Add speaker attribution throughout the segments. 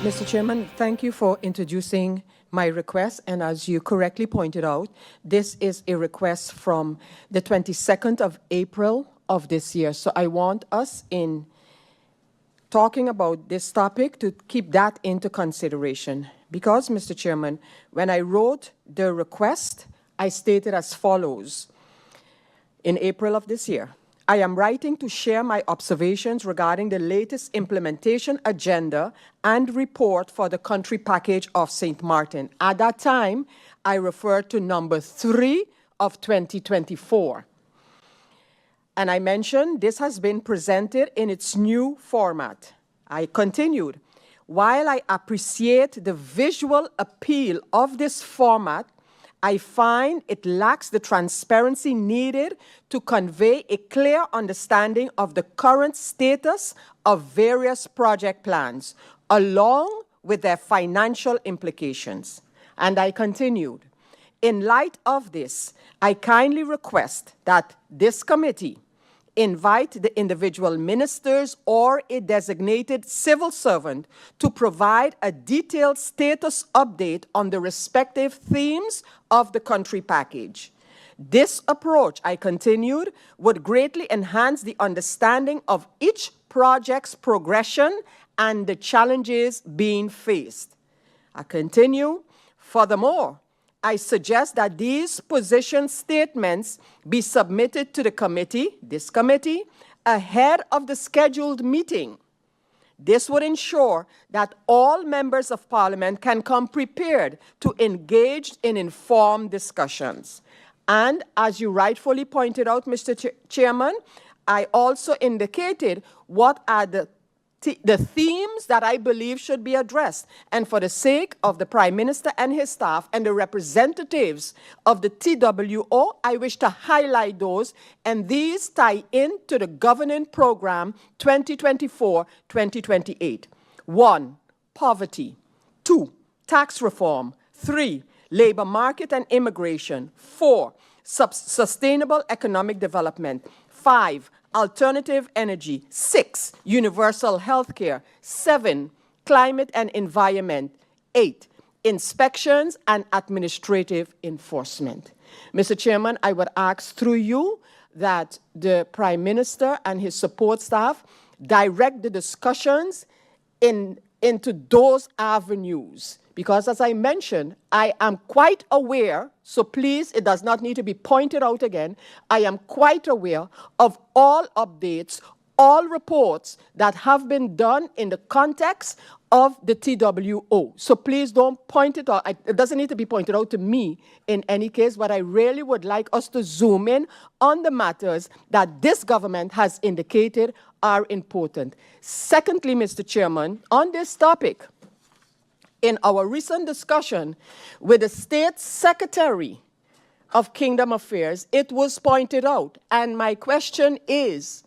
Speaker 1: Mr. Chairman, thank you for introducing my request. And as you correctly pointed out, this is a request from the 22nd of April of this year. So I want us in talking about this topic to keep that into consideration. Because, Mr. Chairman, when I wrote the request, I stated as follows in April of this year. I am writing to share my observations regarding the latest implementation agenda and report for the country package of St. Martin. At that time, I referred to number 3 of 2024. And I mentioned this has been presented in its new format. I continued, while I appreciate the visual appeal of this format, I find it lacks the transparency needed to convey a clear understanding of the current status of various project plans, along with their financial implications. And I continued, in light of this, I kindly request that this committee invite the individual ministers or a designated civil servant to provide a detailed status update on the respective themes of the country package. This approach, I continued, would greatly enhance the understanding of each project's progression and the challenges being faced. I continue, furthermore, I suggest that these position statements be submitted to the committee, this committee, ahead of the scheduled meeting. This would ensure that all members of Parliament can come prepared to engage in informed discussions. And as you rightfully pointed out, Mr. Chairman, I also indicated what are the themes that I believe should be addressed. And for the sake of the Prime Minister and his staff and the representatives of the TWO, I wish to highlight those, and these tie into the governing program 2024-2028. 1, poverty. 2, tax reform. 3, labor market and immigration. 4, sustainable economic development. 5, alternative energy. 6, universal health care. 7, climate and environment. 8, inspections and administrative enforcement. Mr. Chairman, I would ask through you that the Prime Minister and his support staff direct the discussions into those avenues. Because as I mentioned, I am quite aware, so please, it does not need to be pointed out again, I am quite aware of all updates, all reports that have been done in the context of the TWO. So please don't point it out. It doesn't need to be pointed out to me in any case, but I really would like us to zoom in on the matters that this government has indicated are important. Secondly, Mr. Chairman, on this topic, in our recent discussion with the State Secretary of Kingdom Affairs, it was pointed out, and my question is,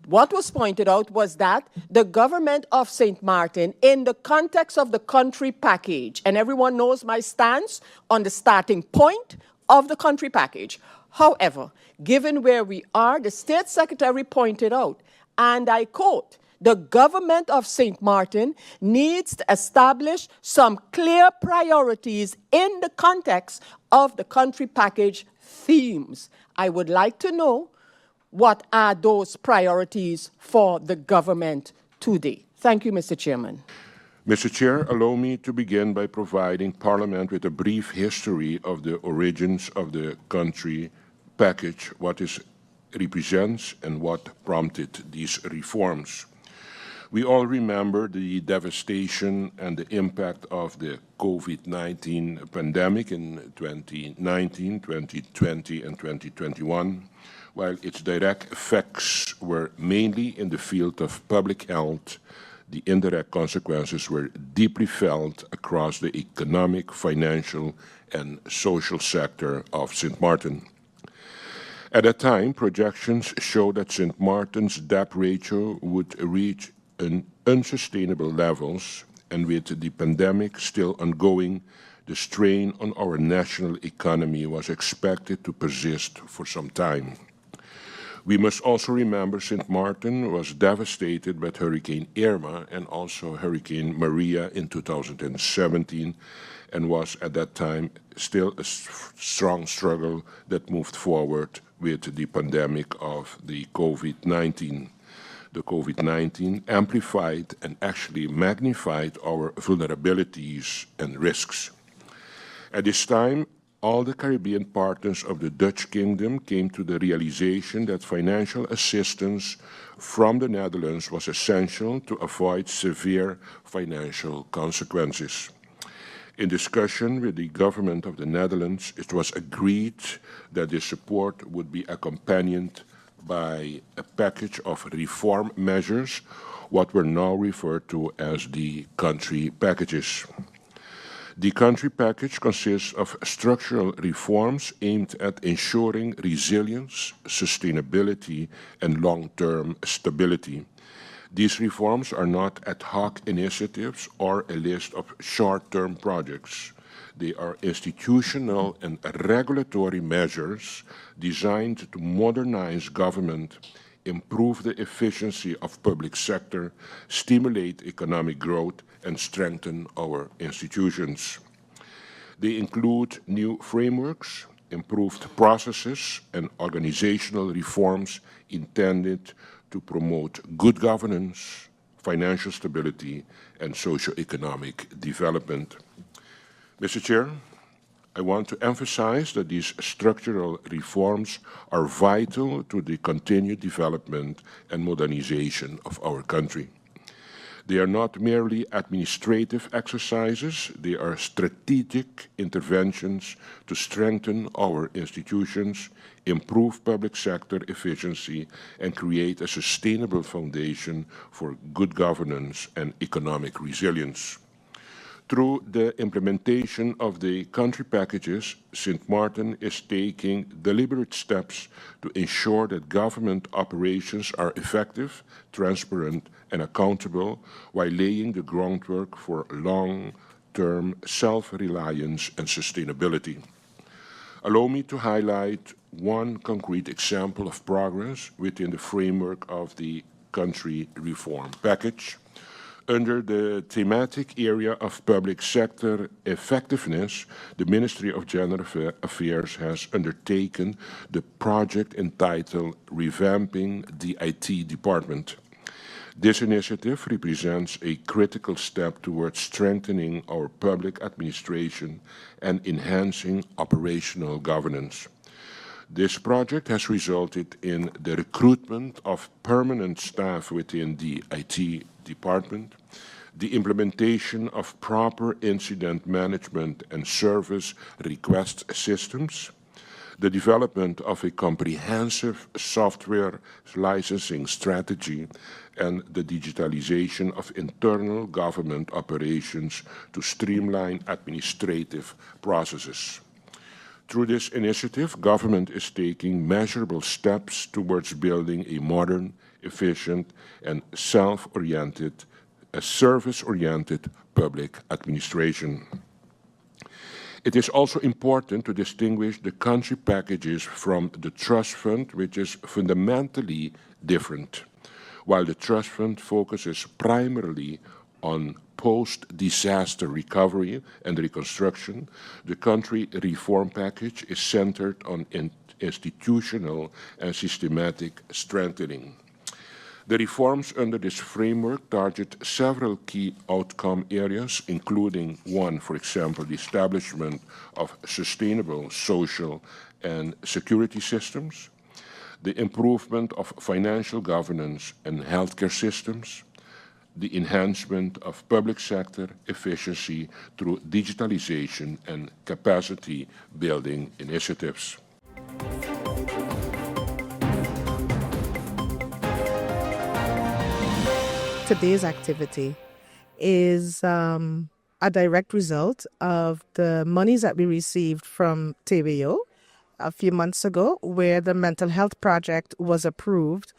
Speaker 1: what was pointed out was that the government of St. Martin, in the context of the country package, and everyone knows my stance on the starting point of the country package. However, given where we are, the State Secretary pointed out, and I quote, the government of St. Martin needs to establish some clear priorities in the context of the country package themes. I would like to know what are those priorities for the government today. Thank you, Mr. Chairman.
Speaker 2: Mr. Chair, allow me to begin by providing Parliament with a brief history of the origins of the country package, what it represents and what prompted these reforms. We all remember the devastation and the impact of the COVID-19 pandemic in 2019, 2020, and 2021, while its direct effects were mainly in the field of public health. The indirect consequences were deeply felt across the economic, financial, and social sector of St. Martin. At that time, projections showed that St. Martin's debt ratio would reach unsustainable levels, and with the pandemic still ongoing, the strain on our national economy was expected to persist for some time. We must also remember St. Martin was devastated by Hurricane Irma and also Hurricane Maria in 2017, and was at that time still a strong struggle that moved forward with the pandemic of the COVID-19. The COVID-19 amplified and actually magnified our vulnerabilities and risks. At this time, all the Caribbean partners of the Dutch Kingdom came to the realization that financial assistance from the Netherlands was essential to avoid severe financial consequences. In discussion with the government of the Netherlands, it was agreed that this support would be accompanied by a package of reform measures, what were now referred to as the country packages. The country package consists of structural reforms aimed at ensuring resilience, sustainability, and long-term stability. These reforms are not ad hoc initiatives or a list of short-term projects. They are institutional and regulatory measures designed to modernize government, improve the efficiency of public sector, stimulate economic growth, and strengthen our institutions. They include new frameworks, improved processes, and organizational reforms intended to promote good governance, financial stability, and socio-economic development. Mr. Chair, I want to emphasize that these structural reforms are vital to the continued development and modernization of our country. They are not merely administrative exercises, they are strategic interventions to strengthen our institutions, improve public sector efficiency, and create a sustainable foundation for good governance and economic resilience. Through the implementation of the country packages, St. Martin is taking deliberate steps to ensure that government operations are effective, transparent, and accountable, while laying the groundwork for long-term self-reliance and sustainability. Allow me to highlight one concrete example of progress within the framework of the country reform package. Under the thematic area of public sector effectiveness, the Ministry of General Affairs has undertaken the project entitled Revamping the IT Department. This initiative represents a critical step towards strengthening our public administration and enhancing operational governance. This project has resulted in the recruitment of permanent staff within the IT department, the implementation of proper incident management and service request systems, the development of a comprehensive software licensing strategy, and the digitalization of internal government operations to streamline administrative processes. Through this initiative, government is taking measurable steps towards building a modern, efficient, and service-oriented public administration. It is also important to distinguish the country packages from the trust fund, which is fundamentally different. While the trust fund focuses primarily on post-disaster recovery and reconstruction, the country reform package is centered on institutional and systematic strengthening. The reforms under this framework target several key outcome areas, including one, for example, the establishment of sustainable social and security systems, the improvement of financial governance and healthcare systems, the enhancement of public sector efficiency through digitalization and capacity building initiatives.
Speaker 3: Today's activity is a direct result of the monies that we received from TBO a few months ago, where the mental health project was approved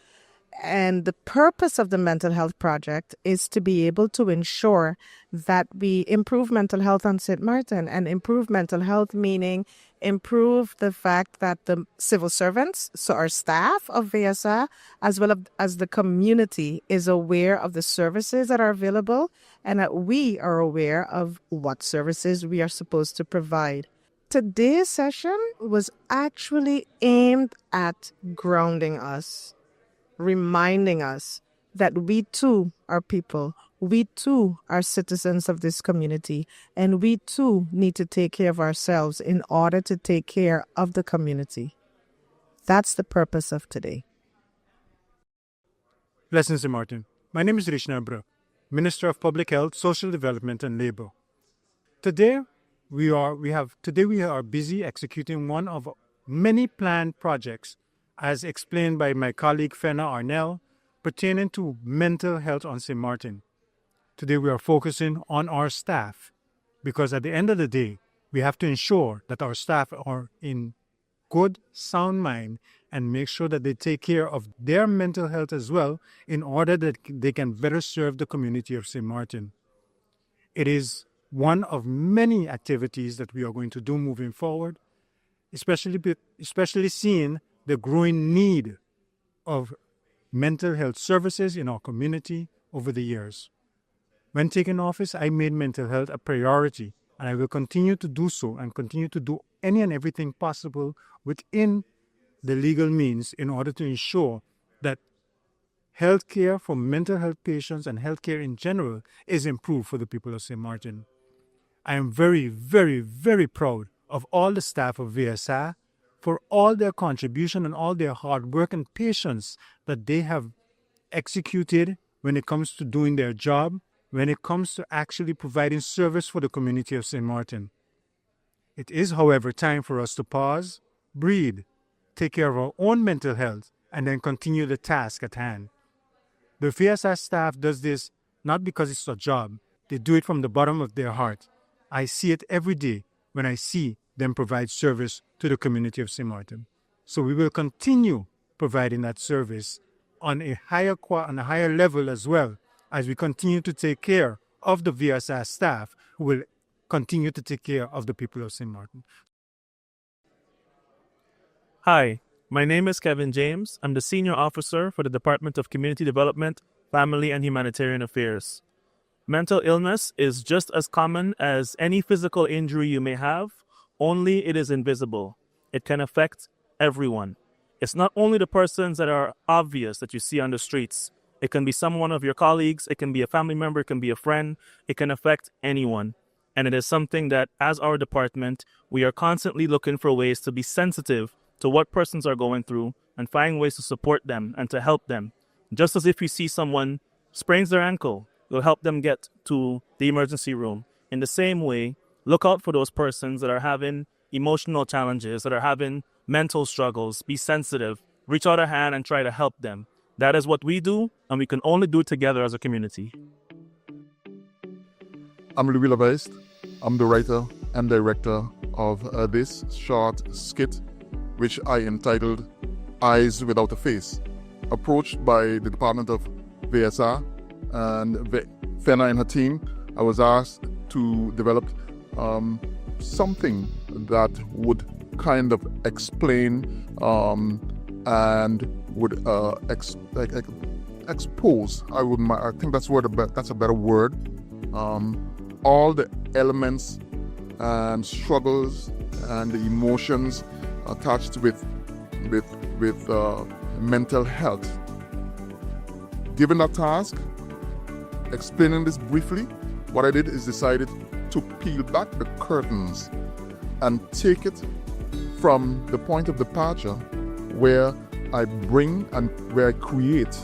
Speaker 3: And the purpose of the mental health project is to be able to ensure that we improve mental health on St. Martin, and improve mental health meaning improve the fact that the civil servants, so our staff of VSA, as well as the community, is aware of the services that are available, and that we are aware of what services we are supposed to provide. Today's session was actually aimed at grounding us, reminding us that we too are people, we too are citizens of this community, and we too need to take care of ourselves in order to take care of the community. That's the purpose of today.
Speaker 4: Blessings, St. Martin. My name is Rishna Bra, Minister of Public Health, Social Development and Labor. Today we are busy executing one of many planned projects, as explained by my colleague Fenna Arnell, pertaining to mental health on St. Martin. Today we are focusing on our staff, because at the end of the day, we have to ensure that our staff are in good, sound mind and make sure that they take care of their mental health as well, in order that they can better serve the community of St. Martin. It is one of many activities that we are going to do moving forward, especially seeing the growing need of mental health services in our community over the years. When taking office, I made mental health a priority, and I will continue to do so and continue to do any and everything possible within the legal means in order to ensure that health care for mental health patients and health care in general is improved for the people of St. Martin. I am very, very, very proud of all the staff of VSA for all their contribution and all their hard work and patience that they have executed when it comes to doing their job, when it comes to actually providing service for the community of St. Martin. It is, however, time for us to pause, breathe, take care of our own mental health, and then continue the task at hand. The VSA staff does this not because it's a job. They do it from the bottom of their heart. I see it every day when I see them provide service to the community of St. Martin. So we will continue providing that service on a higher level as well, as we continue to take care of the VSA staff, who will continue to take care of the people of St. Martin.
Speaker 5: Hi, my name is Kevin James. I'm the Senior Officer for the Department of Community Development, Family and Humanitarian Affairs. Mental illness is just as common as any physical injury you may have, only it is invisible. It can affect everyone. It's not only the persons that are obvious that you see on the streets. It can be someone of your colleagues, it can be a family member, it can be a friend, it can affect anyone. And it is something that, as our department, we are constantly looking for ways to be sensitive to what persons are going through and find ways to support them and to help them. Just as if you see someone sprains their ankle, we'll help them get to the emergency room. In the same way, look out for those persons that are having emotional challenges, that are having mental struggles. Be sensitive, reach out a hand and try to help them. That is what we do, and we can only do it together as a community.
Speaker 6: I'm Louis Labaist. I'm the writer and director of this short skit, which I entitled Eyes Without a Face. Approached by the Department of VSR and Fenna and her team, I was asked to develop something that would kind of explain and would expose. I think that's a better word. All the elements and struggles and the emotions attached with mental health. Given that task, explaining this briefly, what I did is decided to peel back the curtains and take it from the point of departure where I bring and where I create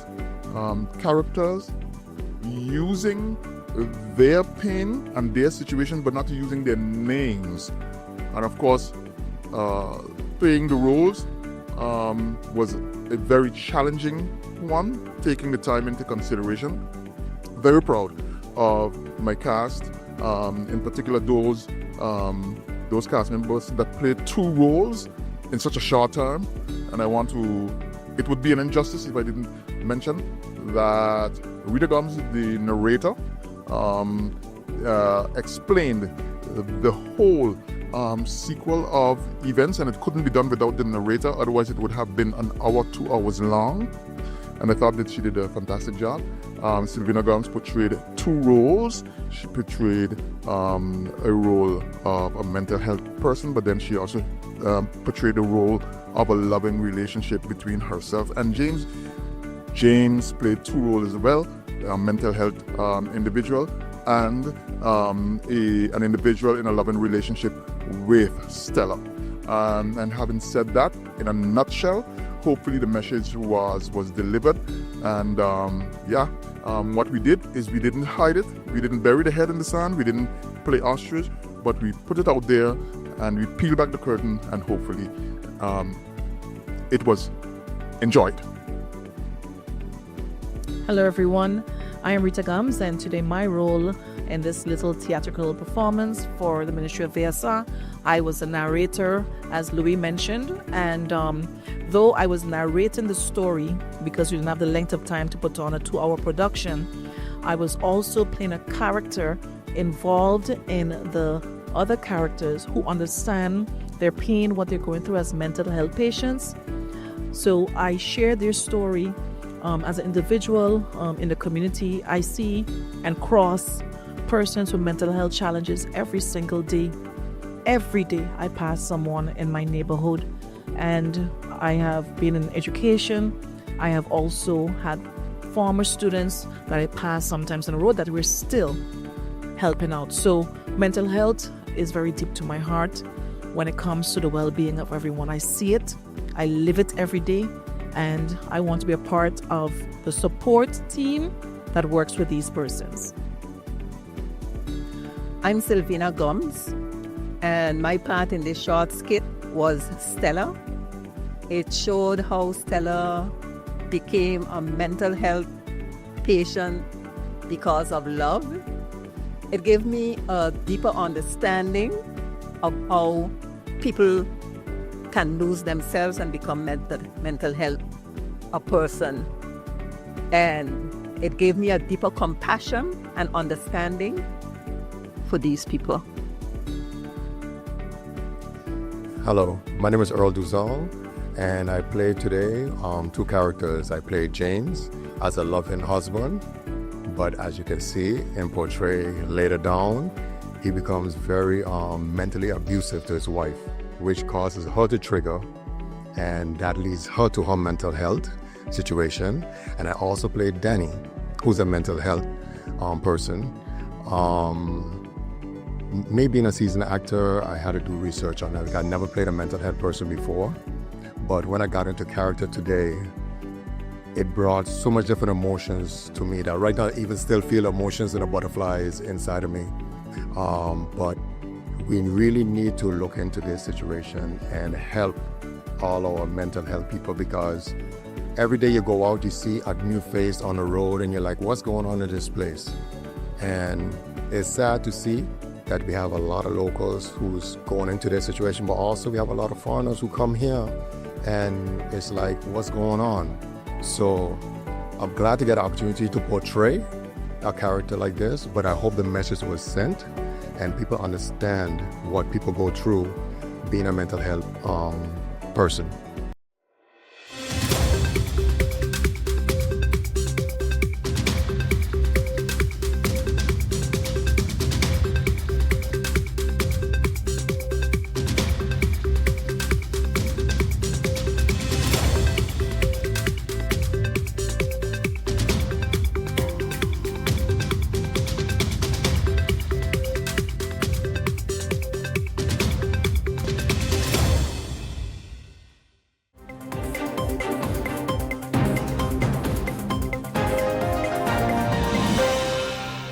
Speaker 6: characters using their pain and their situation, but not using their names. And of course, playing the roles was a very challenging one, taking the time into consideration. Very proud of my cast, in particular those cast members that played two roles in such a short time. And it would be an injustice if I didn't mention that Rita Gomes, the narrator, explained the whole sequel of events, and it couldn't be done without the narrator, otherwise it would have been an hour, 2 hours long. And I thought that she did a fantastic job. Sylvina Gomes portrayed 2 roles. She portrayed a role of a mental health person, but then she also portrayed the role of a loving relationship between herself and James. James played 2 roles as well, a mental health individual and an individual in a loving relationship with Stella. And having said that, in a nutshell, hopefully the message was delivered. And what we did is we didn't hide it. We didn't bury the head in the sand. We didn't play ostrich, but we put it out there and we peeled back the curtain, and hopefully it was enjoyed.
Speaker 7: Hello everyone, I am Rita Gomes, and today my role in this little theatrical performance for the Ministry of VSR, I was a narrator, as Louis mentioned, and though I was narrating the story because we didn't have the length of time to put on a 2-hour production, I was also playing a character involved in the other characters who understand their pain, what they're going through as mental health patients. So I share their story as an individual in the community. I see and cross persons with mental health challenges every single day. Every day I pass someone in my neighborhood, and I have been in education. I have also had former students that I pass sometimes on the road that we're still helping out. So mental health is very deep to my heart when it comes to the well-being of everyone. I see it, I live it every day, and I want to be a part of the support team that works with these persons.
Speaker 8: I'm Sylvina Gomes, and my part in this short skit was Stella. It showed how Stella became a mental health patient because of love. It gave me a deeper understanding of how people can lose themselves and become mental health a person. And it gave me a deeper compassion and understanding for these people.
Speaker 9: Hello, my name is Earl Duzal, and I played today 2 characters. I played James as a loving husband, but as you can see in portray later down, he becomes very mentally abusive to his wife, which causes her to trigger, and that leads her to her mental health situation. And I also played Danny, who's a mental health person. Me being a seasoned actor, I had to do research on that. I never played a mental health person before, but when I got into character today, it brought so much different emotions to me that right now I even still feel emotions and the butterflies inside of me. But we really need to look into this situation and help all our mental health people, because every day you go out, you see a new face on the road and you're like, what's going on in this place? And it's sad to see that we have a lot of locals who's going into this situation, but also we have a lot of foreigners who come here and it's like, what's going on? So I'm glad to get an opportunity to portray a character like this, but I hope the message was sent and people understand what people go through being a mental health person.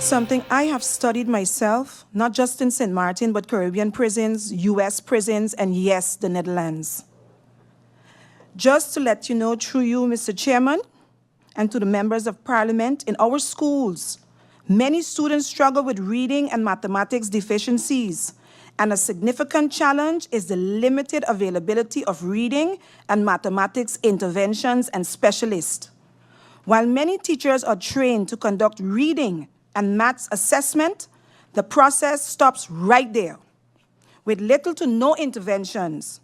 Speaker 10: Something I have studied myself, not just in St. Martin, but Caribbean prisons, US prisons, and yes, the Netherlands. Just to let you know, through you, Mr. Chairman, and to the members of Parliament, in our schools, many students struggle with reading and mathematics deficiencies, and a significant challenge is the limited availability of reading and mathematics interventions and specialists. While many teachers are trained to conduct reading and maths assessment, the process stops right there, with little to no interventions.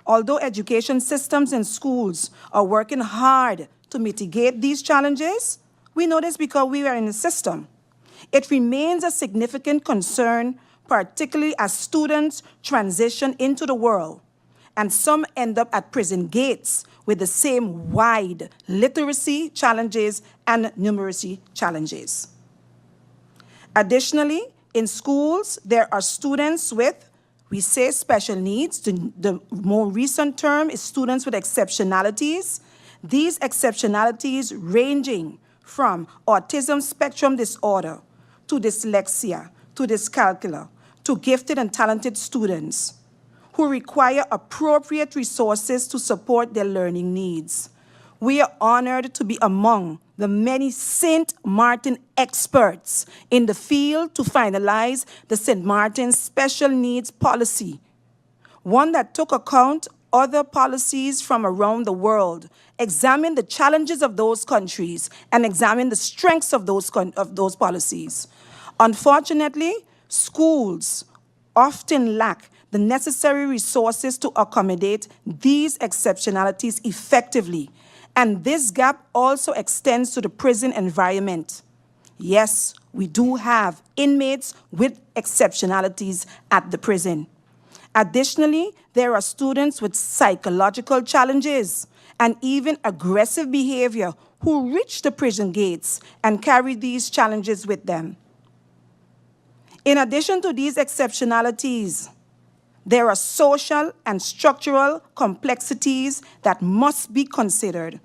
Speaker 10: Although education systems and schools are working hard to mitigate these challenges, we know this because we are in the system. It remains a significant concern, particularly as students transition into the world, and some end up at prison gates with the same wide literacy challenges and numeracy challenges. Additionally, in schools, there are students with, we say, special needs. The more recent term is students with exceptionalities. These exceptionalities ranging from autism spectrum disorder to dyslexia to dyscalculia to gifted and talented students who require appropriate resources to support their learning needs. We are honored to be among the many St. Martin experts in the field to finalize the St. Martin Special Needs Policy, one that took account other policies from around the world, examined the challenges of those countries, and examined the strengths of those policies. Unfortunately, schools often lack the necessary resources to accommodate these exceptionalities effectively, and this gap also extends to the prison environment. Yes, we do have inmates with exceptionalities at the prison. Additionally, there are students with psychological challenges and even aggressive behavior who reach the prison gates and carry these challenges with them. In addition to these exceptionalities, there are social and structural complexities that must be considered.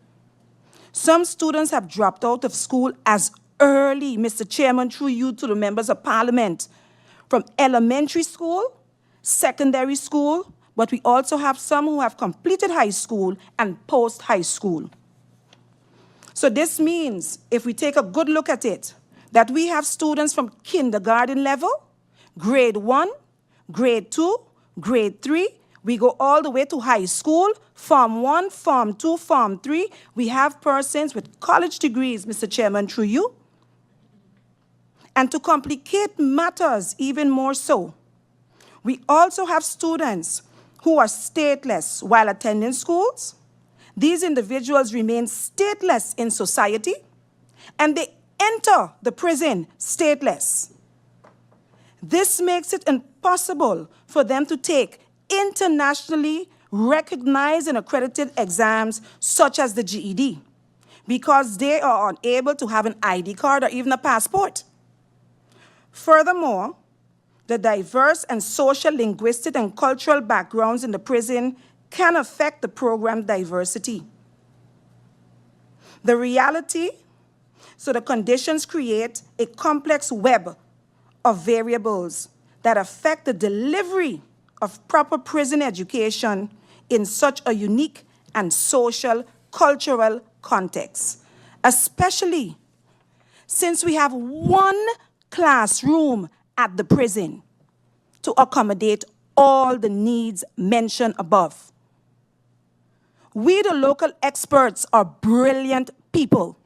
Speaker 10: Some students have dropped out of school as early, Mr. Chairman, through you to the members of Parliament, from elementary school, secondary school, but we also have some who have completed high school and post-high school. So this means, if we take a good look at it, that we have students from kindergarten level, grade 1, grade 2, grade 3, we go all the way to high school, Form 1, Form 2, Form 3. We have persons with college degrees, Mr. Chairman, through you. And to complicate matters even more so, we also have students who are stateless while attending schools. These individuals remain stateless in society, and they enter the prison stateless. This makes it impossible for them to take internationally recognized and accredited exams such as the GED because they are unable to have an ID card or even a passport. Furthermore, the diverse and social, linguistic, and cultural backgrounds in the prison can affect the program diversity. The reality, so the conditions create a complex web of variables that affect the delivery of proper prison education in such a unique and social, cultural context, especially since we have one classroom at the prison to accommodate all the needs mentioned above. We, the local experts, are brilliant people.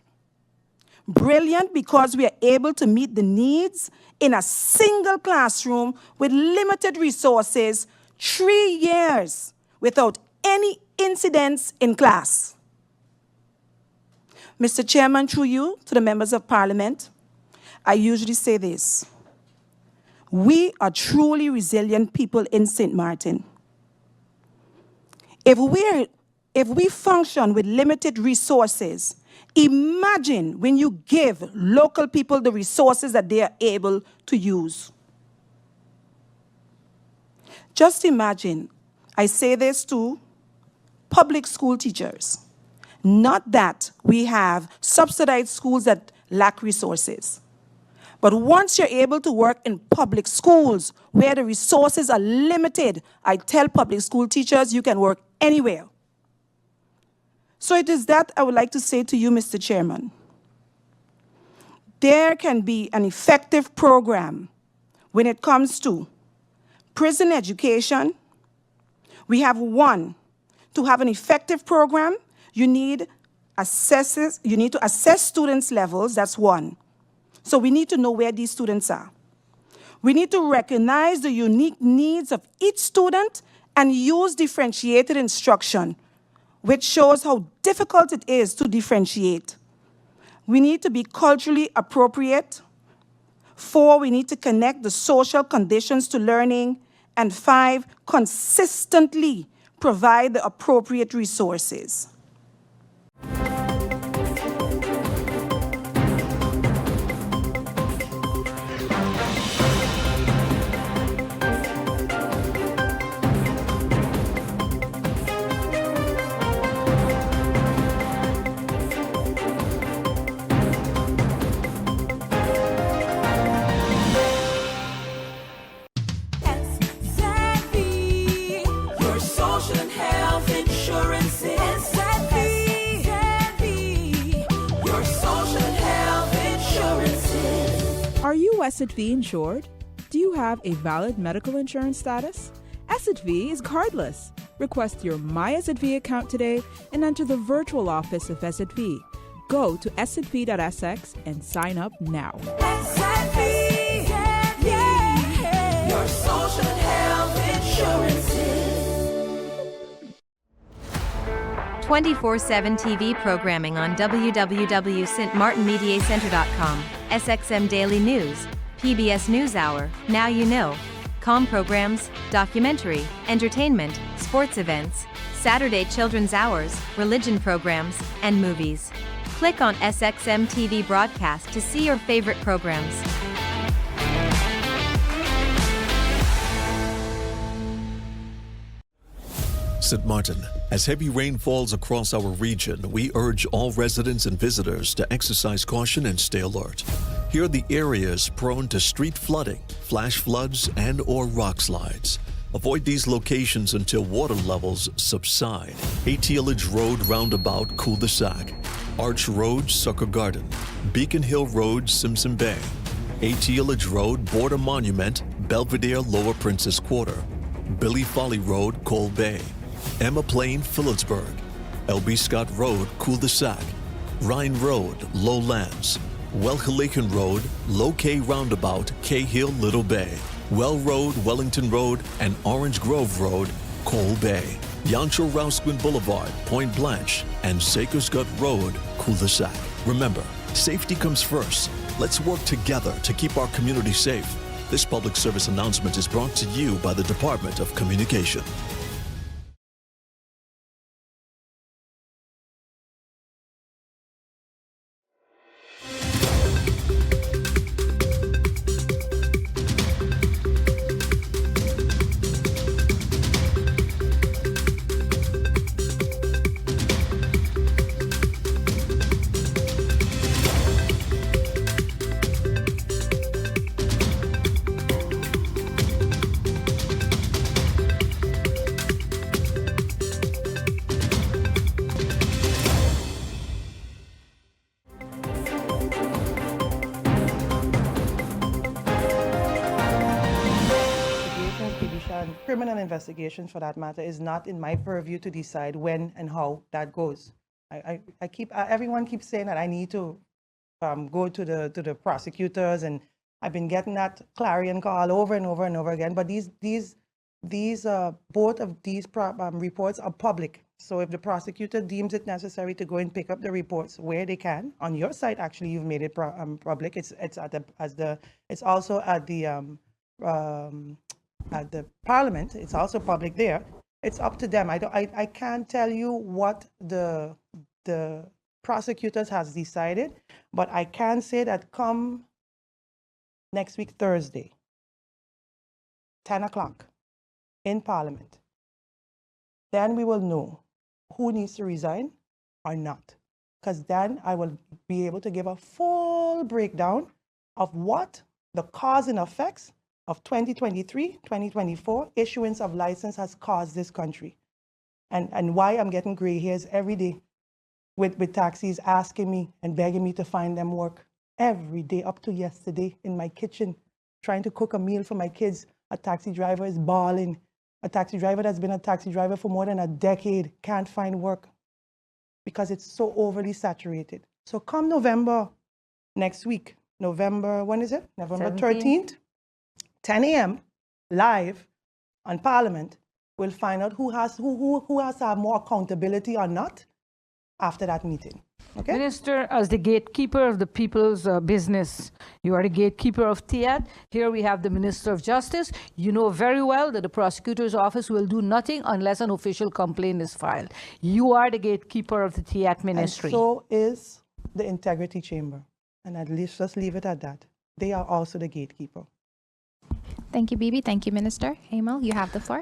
Speaker 10: Brilliant because we are able to meet the needs in a single classroom with limited resources, 3 years without any incidents in class. Mr. Chairman, through you to the members of Parliament, I usually say this. We are truly resilient people in St. Martin. If we function with limited resources, imagine when you give local people the resources that they are able to use. Just imagine, I say this to public school teachers, not that we have subsidized schools that lack resources. But once you're able to work in public schools where the resources are limited, I tell public school teachers you can work anywhere. So it is that I would like to say to you, Mr. Chairman. There can be an effective program when it comes to prison education. We have one. To have an effective program, you need you need to assess students' levels, that's one. So we need to know where these students are. We need to recognize the unique needs of each student and use differentiated instruction, which shows how difficult it is to differentiate. We need to be culturally appropriate. 4, we need to connect the social conditions to learning. And 5, consistently provide the appropriate resources.
Speaker 11: Your social and health insurance is your social and health insurances.
Speaker 12: Are you SXV insured? Do you have a valid medical insurance status? SXV is cardless. Request your My SXV account today and enter the virtual office of SXV. Go to sxv.sx and sign up now.
Speaker 11: Your social and health insurances.
Speaker 13: 24/7 TV programming on www.stmartinmediacenter.com, SXM Daily News, PBS NewsHour, Now You Know, Com programs, documentary, entertainment, sports events, Saturday children's hours, religion programs, and movies. Click on SXM TV broadcast to see your favorite programs.
Speaker 14: St. Martin, as heavy rain falls across our region, we urge all residents and visitors to exercise caution and stay alert. Here are the areas prone to street flooding, flash floods, and/or rock slides. Avoid these locations until water levels subside. Ateelage Road Roundabout, Cul-de-Sac. Arch Road, Sucker Garden. Beacon Hill Road, Simpson Bay. Ateelage Road, Border Monument, Belvedere, Lower Princess Quarter. Billy Folly Road, Coal Bay. Emma Plain, Phillipsburg. L.B. Scott Road, Cul-de-Sac. Rhine Road, Lowlands. Welhalaken Road, Low K Roundabout, Cahill, Little Bay. Well Road, Wellington Road, and Orange Grove Road, Coal Bay. Yancho Rousquin Boulevard, Point Blanche, and Sakers Gut Road, Cul-de-Sac. Remember, safety comes first. Let's work together to keep our community safe. This public service announcement is brought to you by the Department of Communication.
Speaker 15: Criminal investigations, for that matter, is not in my purview to decide when and how that goes. Everyone keeps saying that I need to go to the prosecutors, and I've been getting that clarion call over and over and over again. But both of these reports are public. So if the prosecutor deems it necessary to go and pick up the reports where they can, on your site, actually, you've made it public. It's also at the Parliament. It's also public there. It's up to them. I can't tell you what the prosecutors has decided, but I can say that come next week, Thursday, 10 o'clock in Parliament, then we will know who needs to resign or not. Because then I will be able to give a full breakdown of what the cause and effects of 2023-2024 issuance of license has caused this country. And why I'm getting gray hairs every day with taxis asking me and begging me to find them work. Every day, up to yesterday, in my kitchen, trying to cook a meal for my kids. A taxi driver is bawling. A taxi driver that's been a taxi driver for more than a decade can't find work. because it's so overly saturated. So come November next week, when is it? November 13th, 10 a.m. live on Parliament, we'll find out who has to have more accountability or not after that meeting. Okay?
Speaker 16: Minister, as the gatekeeper of the people's business, you are the gatekeeper of TIAT. Here we have the Minister of Justice. You know very well that the prosecutor's office will do nothing unless an official complaint is filed. You are the gatekeeper of the TIAT ministry.
Speaker 15: And so is the Integrity Chamber. And at least just leave it at that. They are also the gatekeeper.
Speaker 17: Thank you, Bibi. Thank you, Minister. Emil, you have the floor.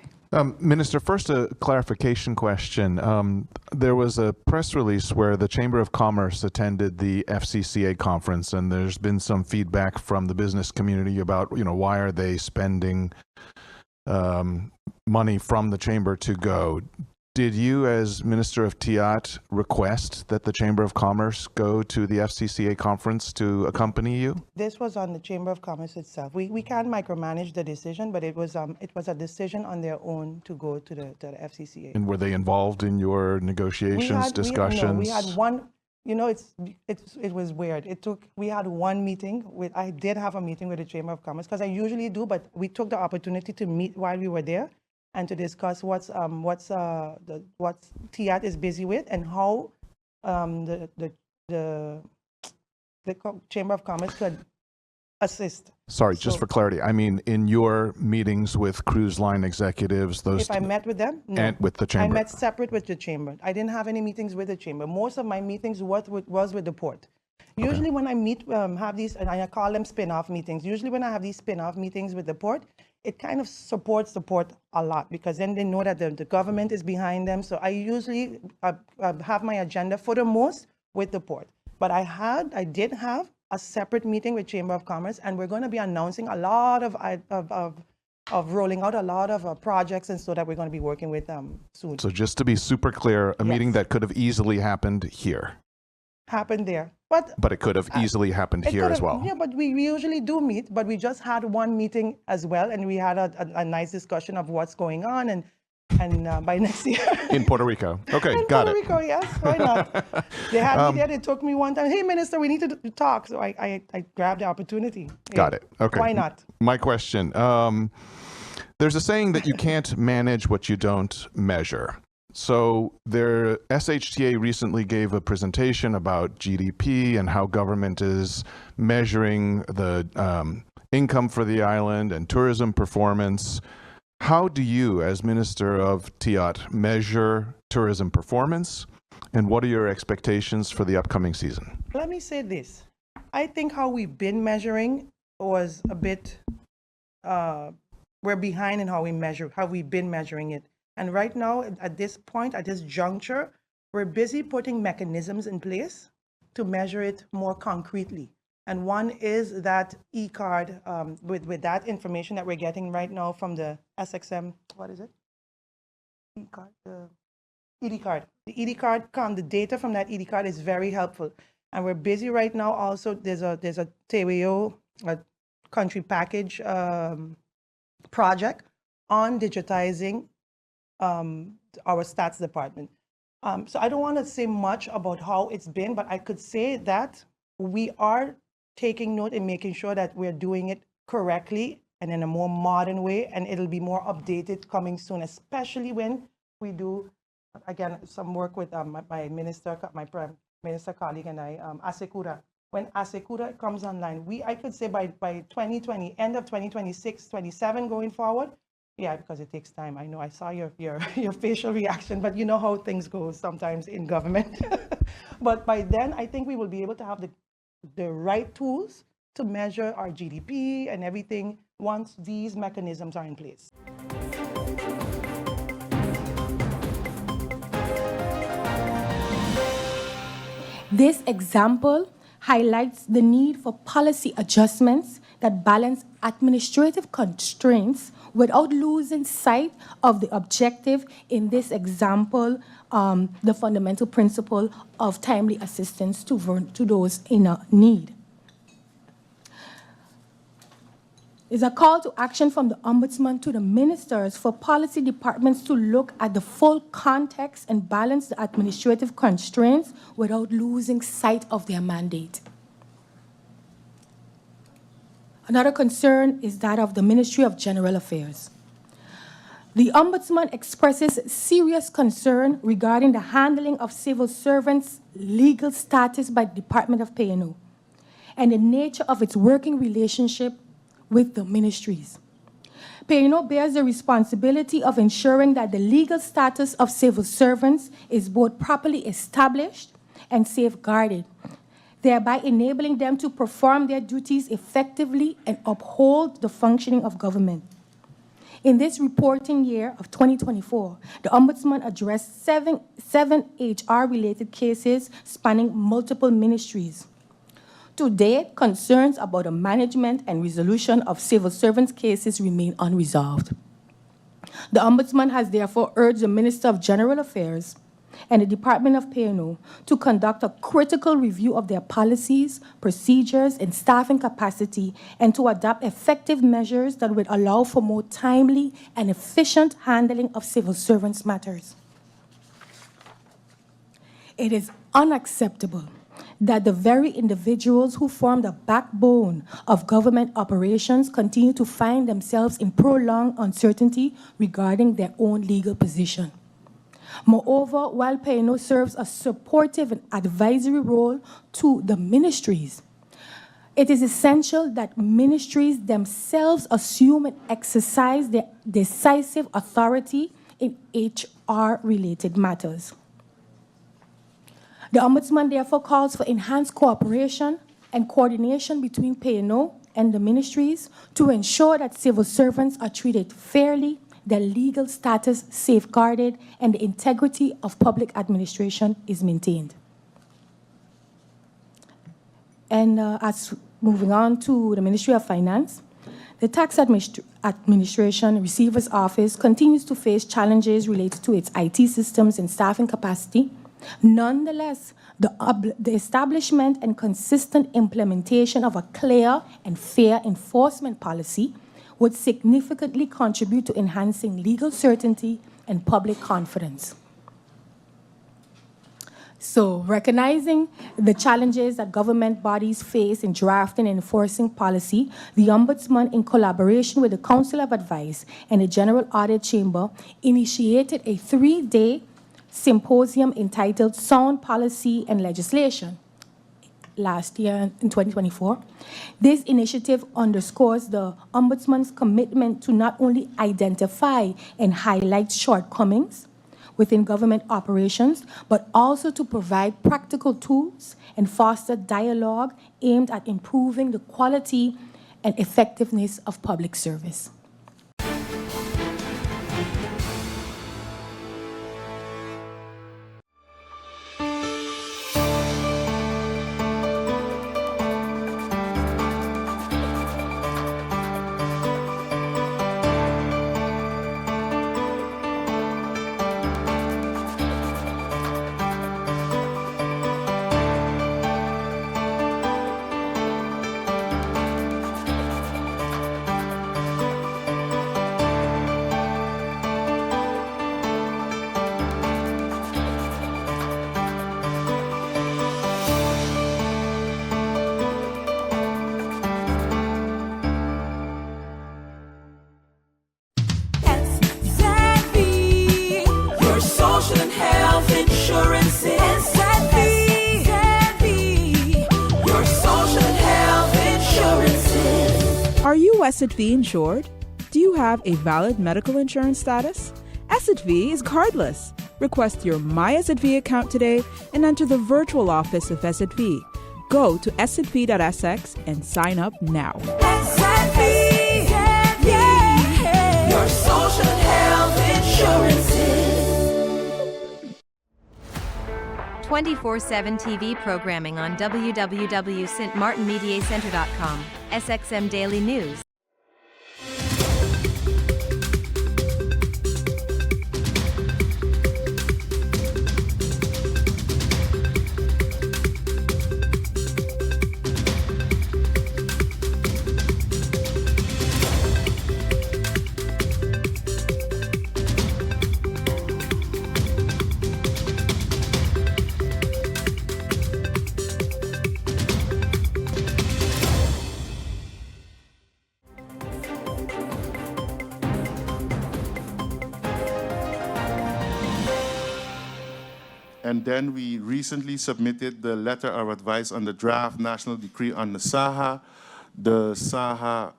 Speaker 18: Minister, first a clarification question. There was a press release where the Chamber of Commerce attended the FCCA conference, and there's been some feedback from the business community about, why are they spending money from the Chamber to go? Did you, as Minister of TIAT, request that the Chamber of Commerce go to the FCCA conference to accompany you?
Speaker 15: This was on the Chamber of Commerce itself. We can't micromanage the decision, but it was a decision on their own to go to the FCCA.
Speaker 18: And were they involved in your negotiations, discussions?
Speaker 15: We had one. It was weird. We had one meeting I did have a meeting with the Chamber of Commerce, because I usually do, but we took the opportunity to meet while we were there and to discuss what TIAT is busy with and how the Chamber of Commerce could assist.
Speaker 18: Sorry, just for clarity, I mean, in your meetings with cruise line executives,
Speaker 15: If I met with them? No.
Speaker 18: And with the Chamber?
Speaker 15: I met separate with the Chamber. I didn't have any meetings with the Chamber. Most of my meetings was with the port. Usually when I have these, and I call them spin-off meetings, usually when I have these spin-off meetings with the port, it kind of supports the port a lot, because then they know that the government is behind them. So I usually have my agenda for the most with the port. But I did have a separate meeting with Chamber of Commerce, and we're going to be announcing a lot of rolling out a lot of projects, and so that we're going to be working with them soon.
Speaker 18: So just to be super clear, a meeting that could have easily happened here.
Speaker 15: Happened there.
Speaker 18: But it could have easily happened here as well.
Speaker 15: Yeah, but we usually do meet, but we just had one meeting as well, and we had a nice discussion of what's going on, and by next year.
Speaker 18: In Puerto Rico. Okay,
Speaker 15: in
Speaker 18: got
Speaker 15: Puerto
Speaker 18: it.
Speaker 15: Rico, yes, why not? They had me there, they took me one time, hey, Minister, we need to talk. So I grabbed the opportunity.
Speaker 18: Got it, okay.
Speaker 15: Why not?
Speaker 18: My question, there's a saying that you can't manage what you don't measure. So their SHTA recently gave a presentation about GDP and how government is measuring the income for the island and tourism performance. How do you, as Minister of TIAT, measure tourism performance, and what are your expectations for the upcoming season?
Speaker 15: Let me say this. I think how we've been measuring was a bit, we're behind in how we've been measuring it. And right now, at this point, at this juncture, we're busy putting mechanisms in place to measure it more concretely. And one is that e-card, with that information that we're getting right now from the SXM, what is it? E-card, the ED card. The ED card, the data from that ED card is very helpful. And we're busy right now also, there's a TWO, a country package project on digitizing our stats department. So I don't want to say much about how it's been, but I could say that we are taking note and making sure that we're doing it correctly and in a more modern way, and it'll be more updated coming soon, especially when we do, again, some work with my minister, my prime minister colleague and I, Asekura. When Asekura comes online, I could say by 2020, end of 2026, 27 going forward. Yeah, because it takes time. I know I saw your facial reaction, but you know how things go sometimes in government. But by then, I think we will be able to have the right tools to measure our GDP and everything once these mechanisms are in place.
Speaker 19: This example highlights the need for policy adjustments that balance administrative constraints without losing sight of the objective, in this example, the fundamental principle of timely assistance to those in need. is a call to action from the Ombudsman to the ministers for policy departments to look at the full context and balance the administrative constraints without losing sight of their mandate. Another concern is that of the Ministry of General Affairs. The Ombudsman expresses serious concern regarding the handling of civil servants' legal status by the Department of P&O and the nature of its working relationship with the ministries. P&O bears the responsibility of ensuring that the legal status of civil servants is both properly established and safeguarded, thereby enabling them to perform their duties effectively and uphold the functioning of government. In this reporting year of 2024, the Ombudsman addressed seven HR-related cases spanning multiple ministries. To date, concerns about the management and resolution of civil servants' cases remain unresolved. The Ombudsman has therefore urged the Minister of General Affairs and the Department of P&O to conduct a critical review of their policies, procedures, and staffing capacity, and to adopt effective measures that would allow for more timely and efficient handling of civil servants' matters. It is unacceptable that the very individuals who form the backbone of government operations continue to find themselves in prolonged uncertainty regarding their own legal position. Moreover, while P&O serves a supportive and advisory role to the ministries, it is essential that ministries themselves assume and exercise their decisive authority in HR-related matters. The Ombudsman therefore calls for enhanced cooperation and coordination between P&O and the ministries to ensure that civil servants are treated fairly, their legal status safeguarded, and the integrity of public administration is maintained. And as moving on to the Ministry of Finance, the Tax Administration Receiver's Office continues to face challenges related to its IT systems and staffing capacity. Nonetheless, the establishment and consistent implementation of a clear and fair enforcement policy would significantly contribute to enhancing legal certainty and public confidence. So, recognizing the challenges that government bodies face in drafting and enforcing policy, the Ombudsman, in collaboration with the Council of Advice and the General Audit Chamber, initiated a 3-day symposium entitled Sound Policy and Legislation last year in 2024. This initiative underscores the Ombudsman's commitment to not only identify and highlight shortcomings within government operations, but also to provide practical tools and foster dialogue aimed at improving the quality and effectiveness of public service.
Speaker 12: Are you SXV insured? Do you have a valid medical insurance status? SXV is cardless. Request your My SXV account today and enter the virtual office of SXV. Go to sxv.sx and sign up now.
Speaker 11: SXV, yeah. Your social and health insurances.
Speaker 13: 24/7 TV programming on www.stmartinmediacenter.com. SXM Daily News.
Speaker 20: And then we recently submitted the letter of advice on the draft national decree on the SAHA. The SAHA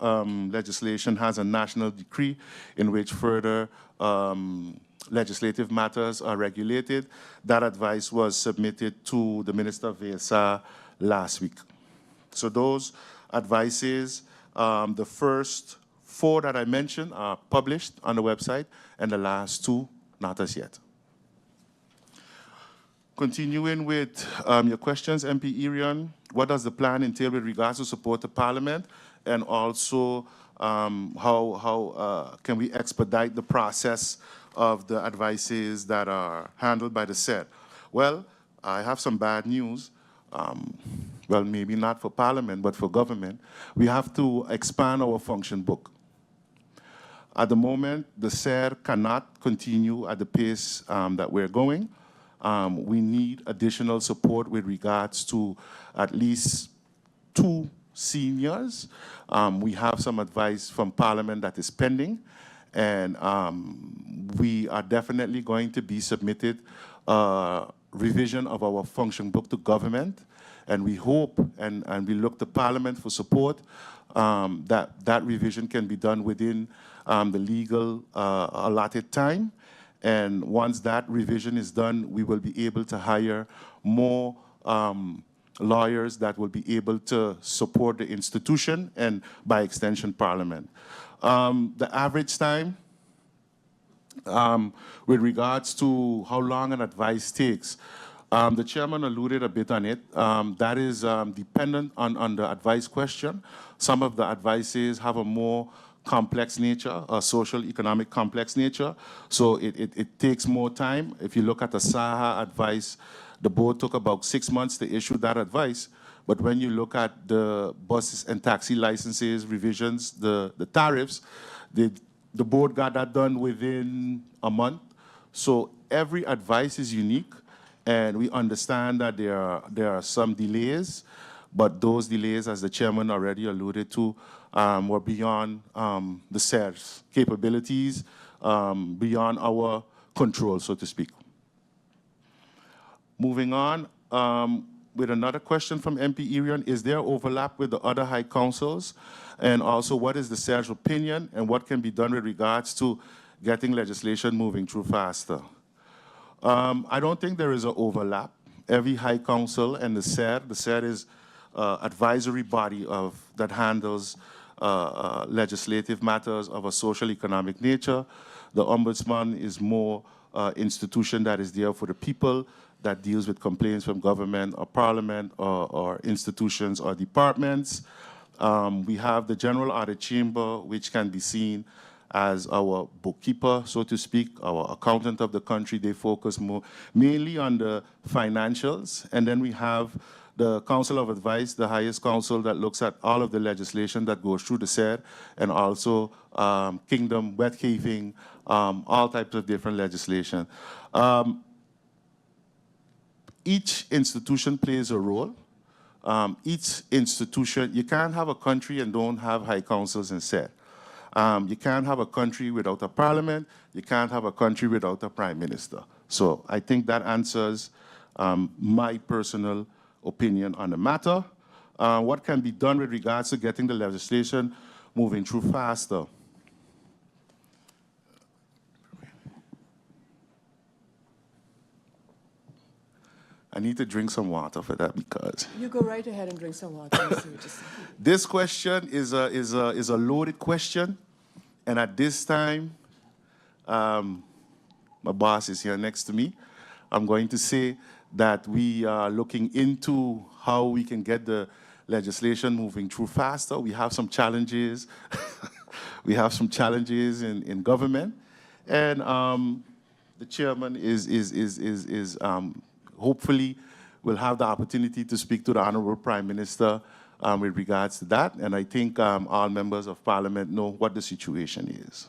Speaker 20: legislation has a national decree in which further legislative matters are regulated. That advice was submitted to the Minister of VSA last week. So those advices, the first 4 that I mentioned are published on the website, and the last 2, not as yet. Continuing with your questions, MP Irion, what does the plan entail with regards to support to Parliament, and also how can we expedite the process of the advices that are handled by the SED? Well, I have some bad news. Well, maybe not for Parliament, but for government. We have to expand our function book. At the moment, the SED cannot continue at the pace that we're going. We need additional support with regards to at least 2 seniors. We have some advice from Parliament that is pending, and we are definitely going to be submitted a revision of our function book to government, and we hope and we look to Parliament for support that revision can be done within the legal allotted time. And once that revision is done, we will be able to hire more lawyers that will be able to support the institution and, by extension, Parliament. The average time, with regards to how long an advice takes, the chairman alluded a bit on it. That is dependent on the advice question. Some of the advices have a more complex nature, a social economic complex nature, so it takes more time. If you look at the SAHA advice, the board took about 6 months to issue that advice, but when you look at the buses and taxi licenses revisions, the tariffs, the board got that done within a month. So every advice is unique, and we understand that there are some delays, but those delays, as the chairman already alluded to, were beyond the SER's capabilities, beyond our control, so to speak. Moving on, with another question from MP Irion, is there overlap with the other high councils? And also, what is the SER's opinion, and what can be done with regards to getting legislation moving through faster? I don't think there is an overlap. Every high council and the SER is advisory body that handles legislative matters of a social economic nature. The Ombudsman is more institution that is there for the people, that deals with complaints from government or Parliament or institutions or departments. We have the General Audit Chamber, which can be seen as our bookkeeper, so to speak, our accountant of the country. They focus mainly on the financials. And then we have the Council of Advice, the highest council that looks at all of the legislation that goes through the SED, and also Kingdom, wet caving, all types of different legislation. Each institution plays a role. Each institution, you can't have a country and don't have high councils and SED. You can't have a country without a parliament. You can't have a country without a prime minister. So I think that answers my personal opinion on the matter. What can be done with regards to getting the legislation moving through faster? I need to drink some water for that because...
Speaker 1: You go right ahead and drink some water.
Speaker 20: This question is a loaded question. And at this time, my boss is here next to me. I'm going to say that we are looking into how we can get the legislation moving through faster. We have some challenges. We have some challenges in government. And the chairman is hopefully will have the opportunity to speak to the Honorable Prime Minister with regards to that. And I think all members of Parliament know what the situation is.